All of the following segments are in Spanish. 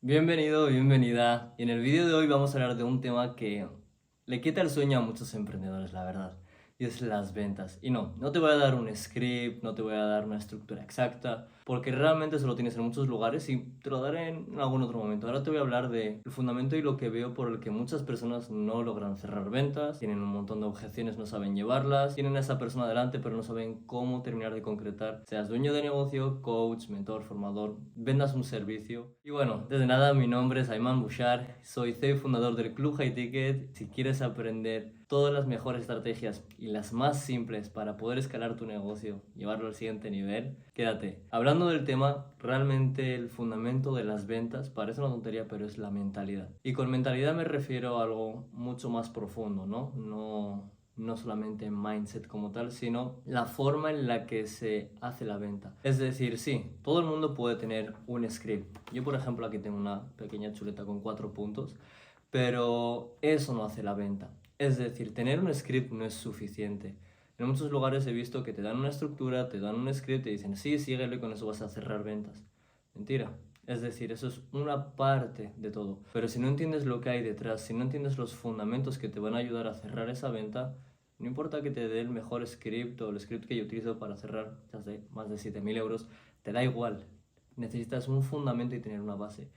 Bienvenido, bienvenida. Y en el vídeo de hoy vamos a hablar de un tema que le quita el sueño a muchos emprendedores, la verdad. Y es las ventas. Y no te voy a dar un script, no te voy a dar una estructura exacta, porque realmente eso lo tienes en muchos lugares y te lo daré en algún otro momento. Ahora te voy a hablar del fundamento y lo que veo por el que muchas personas no logran cerrar ventas, tienen un montón de objeciones, no saben llevarlas, tienen a esa persona delante pero no saben cómo terminar de concretar. Seas dueño de negocio, coach, mentor, formador, vendas un servicio. Y bueno, desde nada, mi nombre es Ayman Bouchard, soy CEO y fundador del Club High Ticket. Si quieres aprender todas las mejores estrategias y las más simples para poder escalar tu negocio, llevarlo al siguiente nivel, quédate. Hablando del tema, realmente el fundamento de las ventas parece una tontería, pero es la mentalidad. Y con mentalidad me refiero a algo mucho más profundo, ¿no? No solamente mindset como tal, sino la forma en la que se hace la venta. Es decir, sí, todo el mundo puede tener un script. Yo, por ejemplo, aquí tengo una pequeña chuleta con 4 puntos, pero eso no hace la venta. Es decir, tener un script no es suficiente. En muchos lugares he visto que te dan una estructura, te dan un script y dicen, sí, síguelo y con eso vas a cerrar ventas. Mentira. Es decir, eso es una parte de todo. Pero si no entiendes lo que hay detrás, si no entiendes los fundamentos que te van a ayudar a cerrar esa venta, no importa que te dé el mejor script o el script que yo utilizo para cerrar, ya sé, más de 7.000 euros, te da igual. Necesitas un fundamento y tener una base.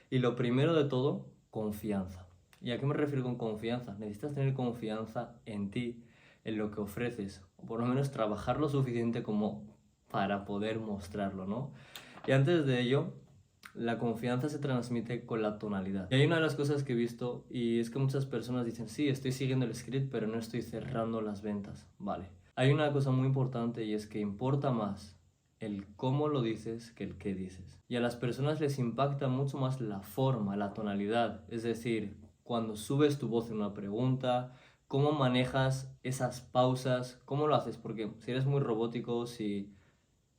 Y lo primero de todo, confianza. ¿Y a qué me refiero con confianza? Necesitas tener confianza en ti, en lo que ofreces, o por lo menos trabajar lo suficiente como para poder mostrarlo, ¿no? Y antes de ello, la confianza se transmite con la tonalidad. Y hay una de las cosas que he visto y es que muchas personas dicen, sí, estoy siguiendo el script, pero no estoy cerrando las ventas. Vale. Hay una cosa muy importante y es que importa más el cómo lo dices que el qué dices. Y a las personas les impacta mucho más la forma, la tonalidad. Es decir, cuando subes tu voz en una pregunta, cómo manejas esas pausas, cómo lo haces, porque si eres muy robótico, si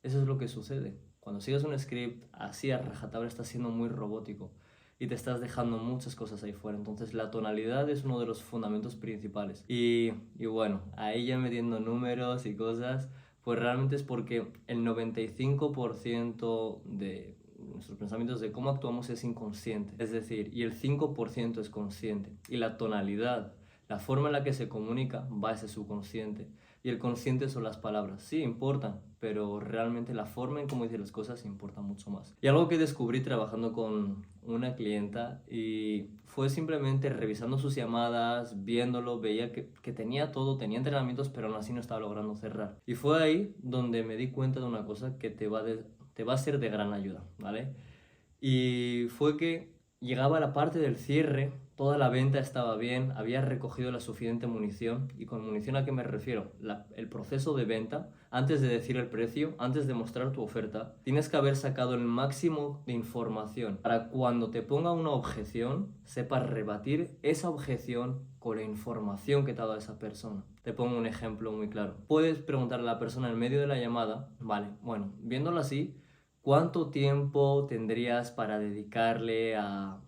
eso es lo que sucede. Cuando sigues un script así a rajatabla estás siendo muy robótico y te estás dejando muchas cosas ahí fuera. Entonces la tonalidad es uno de los fundamentos principales. Y bueno, ahí ya metiendo números y cosas, pues realmente es porque el 95% de nuestros pensamientos de cómo actuamos es inconsciente. Es decir, y el 5% es consciente. Y la tonalidad, la forma en la que se comunica va a ese subconsciente. Y el consciente son las palabras. Sí, importan, pero realmente la forma en cómo dice las cosas importa mucho más. Y algo que descubrí trabajando con una clienta y fue simplemente revisando sus llamadas, viéndolo, veía que tenía todo, tenía entrenamientos, pero aún así no estaba logrando cerrar. Y fue ahí donde me di cuenta de una cosa que te va a ser de gran ayuda, ¿vale? Y fue que llegaba a la parte del cierre, toda la venta estaba bien, había recogido la suficiente munición. ¿Y con munición a qué me refiero? El proceso de venta, antes de decir el precio, antes de mostrar tu oferta, tienes que haber sacado el máximo de información para cuando te ponga una objeción, sepas rebatir esa objeción con la información que te ha dado esa persona. Te pongo un ejemplo muy claro. Puedes preguntarle a la persona en medio de la llamada, vale, bueno, viéndolo así, ¿cuánto tiempo tendrías para dedicarle a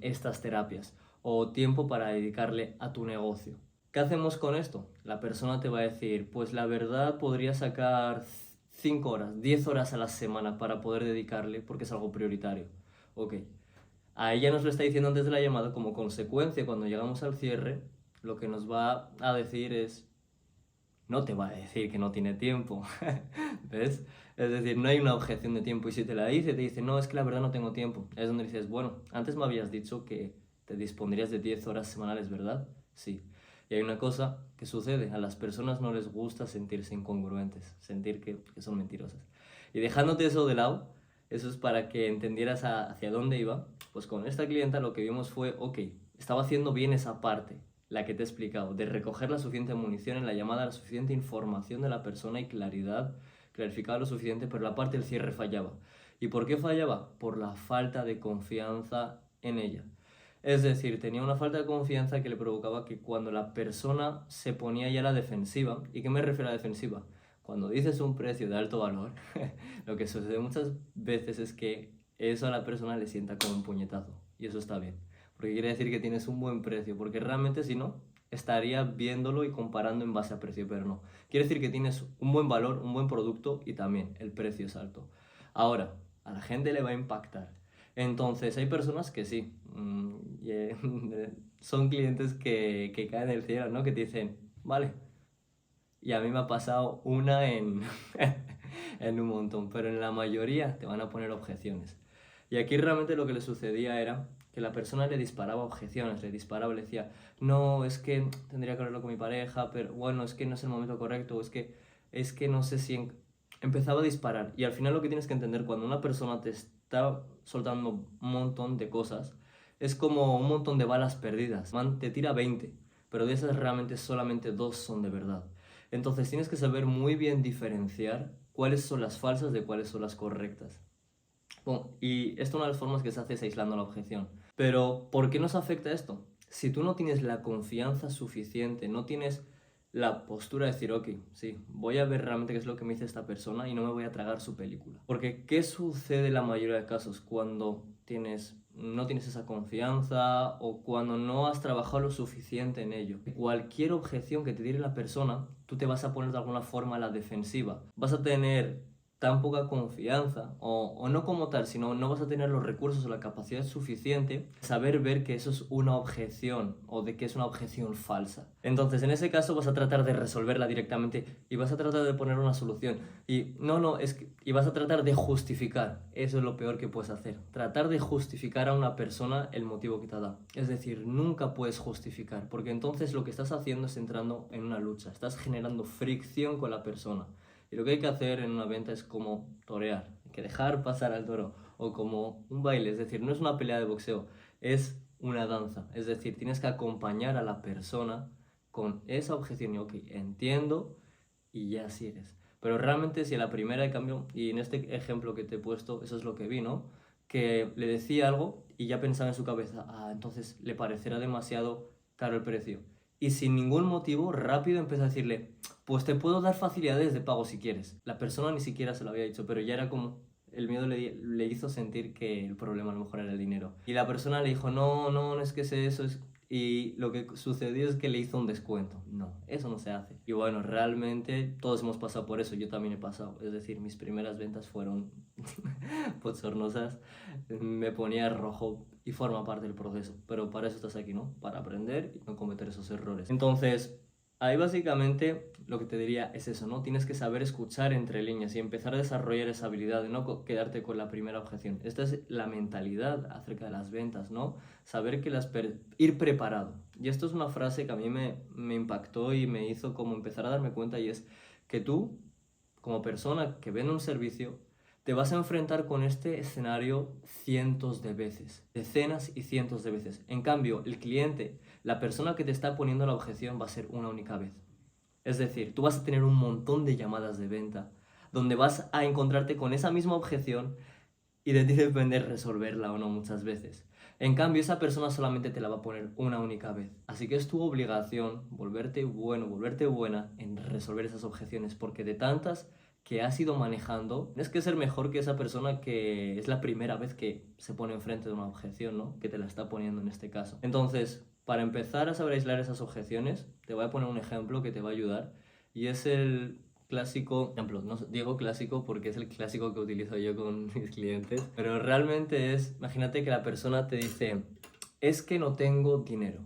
estas terapias? O tiempo para dedicarle a tu negocio. ¿Qué hacemos con esto? La persona te va a decir, pues la verdad podría sacar 5 horas, 10 horas a la semana para poder dedicarle porque es algo prioritario. Ok. A ella nos lo está diciendo antes de la llamada, como consecuencia, cuando llegamos al cierre, lo que nos va a decir es, no te va a decir que no tiene tiempo, ¿ves? Es decir, no hay una objeción de tiempo y si te la dice, te dice, no, es que la verdad no tengo tiempo. Es donde dices, bueno, antes me habías dicho que te dispondrías de 10 horas semanales, ¿verdad? Sí. Y hay una cosa que sucede, a las personas no les gusta sentirse incongruentes, sentir que son mentirosas. Y dejándote eso de lado, eso es para que entendieras hacia dónde iba, pues con esta clienta lo que vimos fue, ok, estaba haciendo bien esa parte, la que te he explicado, de recoger la suficiente munición en la llamada, la suficiente información de la persona y claridad, clarificaba lo suficiente, pero la parte del cierre fallaba. ¿Y por qué fallaba? Por la falta de confianza en ella. Es decir, tenía una falta de confianza que le provocaba que cuando la persona se ponía ya a la defensiva, ¿y qué me refiero a la defensiva? Cuando dices un precio de alto valor, lo que sucede muchas veces es que eso a la persona le sienta como un puñetazo, y eso está bien porque quiere decir que tienes un buen precio, porque realmente si no, estaría viéndolo y comparando en base a precio, pero no. Quiere decir que tienes un buen valor, un buen producto y también el precio es alto. Ahora, a la gente le va a impactar. Entonces hay personas que sí, son clientes que caen del cielo, ¿no? Que te dicen, vale, y a mí me ha pasado una en, en un montón, pero en la mayoría te van a poner objeciones. Y aquí realmente lo que le sucedía era que la persona le disparaba objeciones, le disparaba, le decía, no, es que tendría que hablarlo con mi pareja, pero bueno, es que no es el momento correcto, o es que no sé si... Empezaba a disparar. Y al final lo que tienes que entender cuando una persona te está soltando un montón de cosas, es como un montón de balas perdidas. Man, te tira 20, pero de esas realmente solamente 2 son de verdad. Entonces tienes que saber muy bien diferenciar cuáles son las falsas de cuáles son las correctas. Bueno, y esto una de las formas que se hace es aislando la objeción. Pero, ¿por qué nos afecta esto? Si tú no tienes la confianza suficiente, no tienes la postura de decir, ok, sí, voy a ver realmente qué es lo que me dice esta persona y no me voy a tragar su película. Porque, ¿qué sucede en la mayoría de casos cuando no tienes esa confianza o cuando no has trabajado lo suficiente en ello? Cualquier objeción que te tire la persona, tú te vas a poner de alguna forma a la defensiva. Vas a tener tan poca confianza, o no como tal, sino no vas a tener los recursos o la capacidad suficiente de saber ver que eso es una objeción o de que es una objeción falsa. Entonces, en ese caso vas a tratar de resolverla directamente y vas a tratar de poner una solución. Y y vas a tratar de justificar. Eso es lo peor que puedes hacer. Tratar de justificar a una persona el motivo que te da. Es decir, nunca puedes justificar, porque entonces lo que estás haciendo es entrando en una lucha. Estás generando fricción con la persona. Y lo que hay que hacer en una venta es como torear, hay que dejar pasar al toro, o como un baile, es decir, no es una pelea de boxeo, es una danza, es decir, tienes que acompañar a la persona con esa objeción y ok, entiendo y ya sigues. Pero realmente si a la primera de cambio, y en este ejemplo que te he puesto, eso es lo que vi, ¿no? Que le decía algo y ya pensaba en su cabeza, entonces le parecerá demasiado caro el precio. Y sin ningún motivo, rápido empecé a decirle, pues te puedo dar facilidades de pago si quieres. La persona ni siquiera se lo había dicho, pero ya era como, el miedo le hizo sentir que el problema a lo mejor era el dinero. Y la persona le dijo, no, no, no es que sé eso, y lo que sucedió es que le hizo un descuento. No, eso no se hace. Y bueno, realmente todos hemos pasado por eso, yo también he pasado. Es decir, mis primeras ventas fueron bochornosas, me ponía rojo y forma parte del proceso. Pero para eso estás aquí, ¿no? Para aprender y no cometer esos errores. Entonces, ahí básicamente lo que te diría es eso, ¿no? Tienes que saber escuchar entre líneas y empezar a desarrollar esa habilidad de no quedarte con la primera objeción. Esta es la mentalidad acerca de las ventas, ¿no? Saber que ir preparado. Y esto es una frase que a mí me impactó y me hizo como empezar a darme cuenta y es que tú, como persona que vende un servicio, te vas a enfrentar con este escenario cientos de veces, decenas y cientos de veces. En cambio, el cliente, la persona que te está poniendo la objeción va a ser una única vez. Es decir, tú vas a tener un montón de llamadas de venta donde vas a encontrarte con esa misma objeción y de ti depende resolverla o no muchas veces. En cambio, esa persona solamente te la va a poner una única vez. Así que es tu obligación volverte bueno, volverte buena en resolver esas objeciones, porque de tantas que has ido manejando, tienes que ser mejor que esa persona que es la primera vez que se pone enfrente de una objeción, ¿no? Que te la está poniendo en este caso. Entonces, para empezar a saber aislar esas objeciones, te voy a poner un ejemplo que te va a ayudar y es el clásico, ejemplo, no digo clásico porque es el clásico que utilizo yo con mis clientes, pero realmente es, imagínate que la persona te dice, es que no tengo dinero.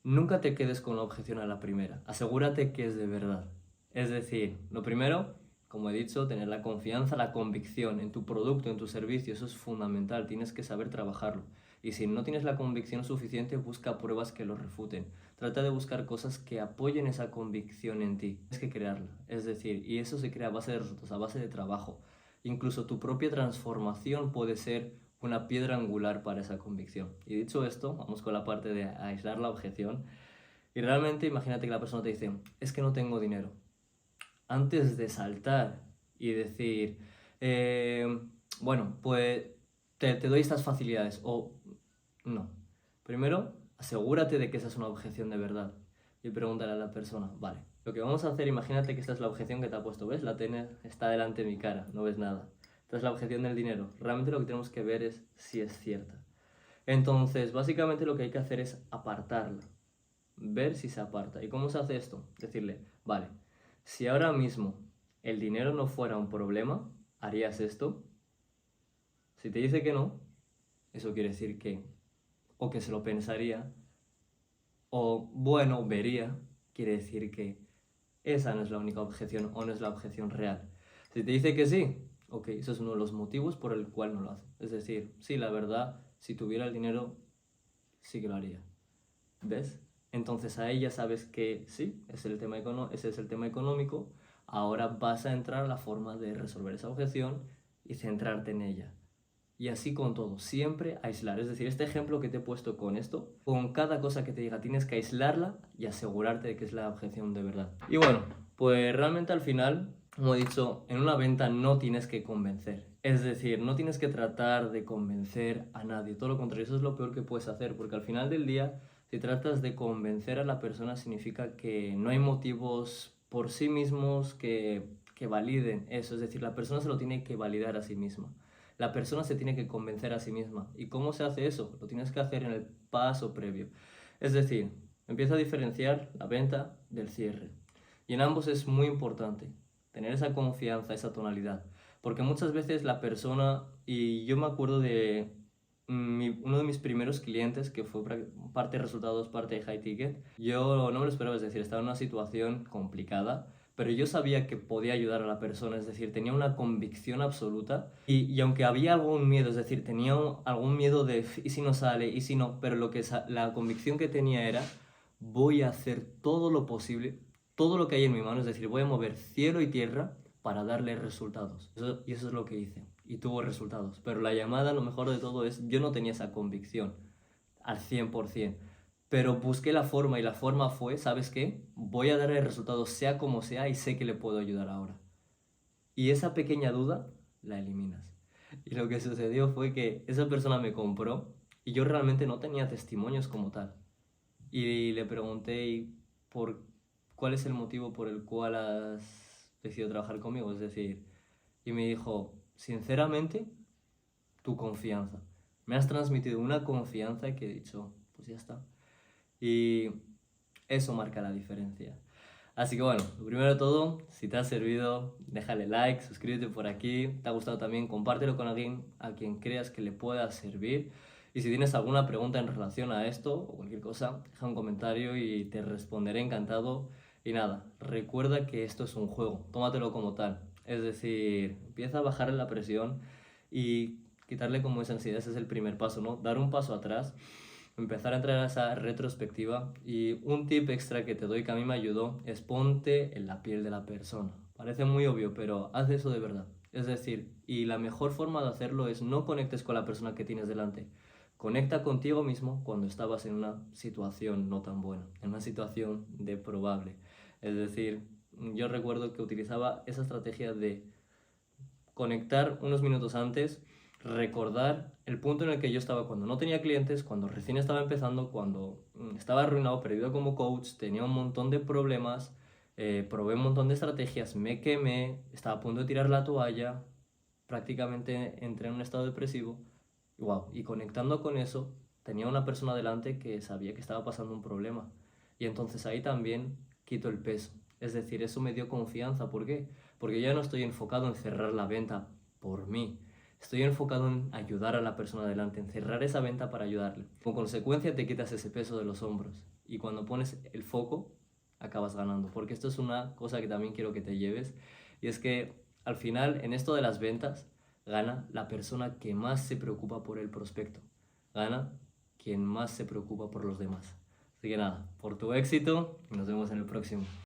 Nunca te quedes con la objeción a la primera, asegúrate que es de verdad. Es decir, lo primero, como he dicho, tener la confianza, la convicción en tu producto, en tu servicio, eso es fundamental, tienes que saber trabajarlo. Y si no tienes la convicción suficiente, busca pruebas que lo refuten. Trata de buscar cosas que apoyen esa convicción en ti. Tienes que crearla. Es decir, y eso se crea a base de resultados, a base de trabajo. Incluso tu propia transformación puede ser una piedra angular para esa convicción. Y dicho esto, vamos con la parte de aislar la objeción. Y realmente imagínate que la persona te dice, es que no tengo dinero. Antes de saltar y decir, bueno, pues te doy estas facilidades o no. Primero, asegúrate de que esa es una objeción de verdad. Y pregúntale a la persona, vale, lo que vamos a hacer, imagínate que esta es la objeción que te ha puesto, ¿ves? Está delante de mi cara, no ves nada. Esta es la objeción del dinero. Realmente lo que tenemos que ver es si es cierta. Entonces, básicamente lo que hay que hacer es apartarla. Ver si se aparta. ¿Y cómo se hace esto? Decirle, vale, si ahora mismo el dinero no fuera un problema, ¿harías esto? Si te dice que no, eso quiere decir que o que se lo pensaría, o bueno, vería, quiere decir que esa no es la única objeción o no es la objeción real. Si te dice que sí, ok, eso es uno de los motivos por el cual no lo hace. Es decir, sí, la verdad, si tuviera el dinero, sí que lo haría. ¿Ves? Entonces ahí ya sabes que sí, ese es el tema económico. Ahora vas a entrar a la forma de resolver esa objeción y centrarte en ella. Y así con todo, siempre aislar. Es decir, este ejemplo que te he puesto con esto, con cada cosa que te diga tienes que aislarla y asegurarte de que es la objeción de verdad. Y bueno, pues realmente al final, como he dicho, en una venta no tienes que convencer. Es decir, no tienes que tratar de convencer a nadie. Todo lo contrario, eso es lo peor que puedes hacer, porque al final del día, si tratas de convencer a la persona, significa que no hay motivos por sí mismos que validen eso. Es decir, la persona se lo tiene que validar a sí misma. La persona se tiene que convencer a sí misma. ¿Y cómo se hace eso? Lo tienes que hacer en el paso previo. Es decir, empieza a diferenciar la venta del cierre. Y en ambos es muy importante tener esa confianza, esa tonalidad. Porque muchas veces la persona, y yo me acuerdo de uno de mis primeros clientes, que fue parte de resultados, parte de high ticket, yo no me lo esperaba, es decir, estaba en una situación complicada, pero yo sabía que podía ayudar a la persona, es decir, tenía una convicción absoluta y aunque había algún miedo, es decir, tenía algún miedo de ¿y si no sale? ¿Y si no? Pero la convicción que tenía era voy a hacer todo lo posible, todo lo que hay en mi mano, es decir, voy a mover cielo y tierra para darle resultados. Y eso es lo que hice. Y tuvo resultados. Pero la llamada, lo mejor de todo es, yo no tenía esa convicción al 100%. Pero busqué la forma y la forma fue, ¿sabes qué? Voy a darle resultados sea como sea y sé que le puedo ayudar ahora. Y esa pequeña duda la eliminas. Y lo que sucedió fue que esa persona me compró y yo realmente no tenía testimonios como tal. Y le pregunté, ¿y cuál es el motivo por el cual has decidido trabajar conmigo? Es decir, y me dijo, sinceramente, tu confianza. Me has transmitido una confianza que he dicho, pues ya está. Y eso marca la diferencia. Así que bueno, lo primero de todo, si te ha servido, déjale like, suscríbete por aquí. Te ha gustado también, compártelo con alguien a quien creas que le pueda servir. Y si tienes alguna pregunta en relación a esto o cualquier cosa, deja un comentario y te responderé encantado. Y nada, recuerda que esto es un juego, tómatelo como tal. Es decir, empieza a bajarle la presión y quitarle como esa ansiedad, ese es el primer paso, ¿no? Dar un paso atrás, empezar a entrar a esa retrospectiva. Y un tip extra que te doy que a mí me ayudó es ponte en la piel de la persona. Parece muy obvio, pero haz eso de verdad. Es decir, y la mejor forma de hacerlo es no conectes con la persona que tienes delante. Conecta contigo mismo cuando estabas en una situación no tan buena, en una situación de probable. Es decir, yo recuerdo que utilizaba esa estrategia de conectar unos minutos antes, recordar el punto en el que yo estaba cuando no tenía clientes, cuando recién estaba empezando, cuando estaba arruinado, perdido como coach, tenía un montón de problemas, probé un montón de estrategias, me quemé, estaba a punto de tirar la toalla, prácticamente entré en un estado depresivo. Y wow, y conectando con eso, tenía una persona delante que sabía que estaba pasando un problema. Y entonces ahí también quito el peso. Es decir, eso me dio confianza. ¿Por qué? Porque ya no estoy enfocado en cerrar la venta por mí. Estoy enfocado en ayudar a la persona delante, en cerrar esa venta para ayudarle. Con consecuencia te quitas ese peso de los hombros. Y cuando pones el foco, acabas ganando. Porque esto es una cosa que también quiero que te lleves. Y es que al final, en esto de las ventas, gana la persona que más se preocupa por el prospecto. Gana quien más se preocupa por los demás. Así que nada, por tu éxito y nos vemos en el próximo.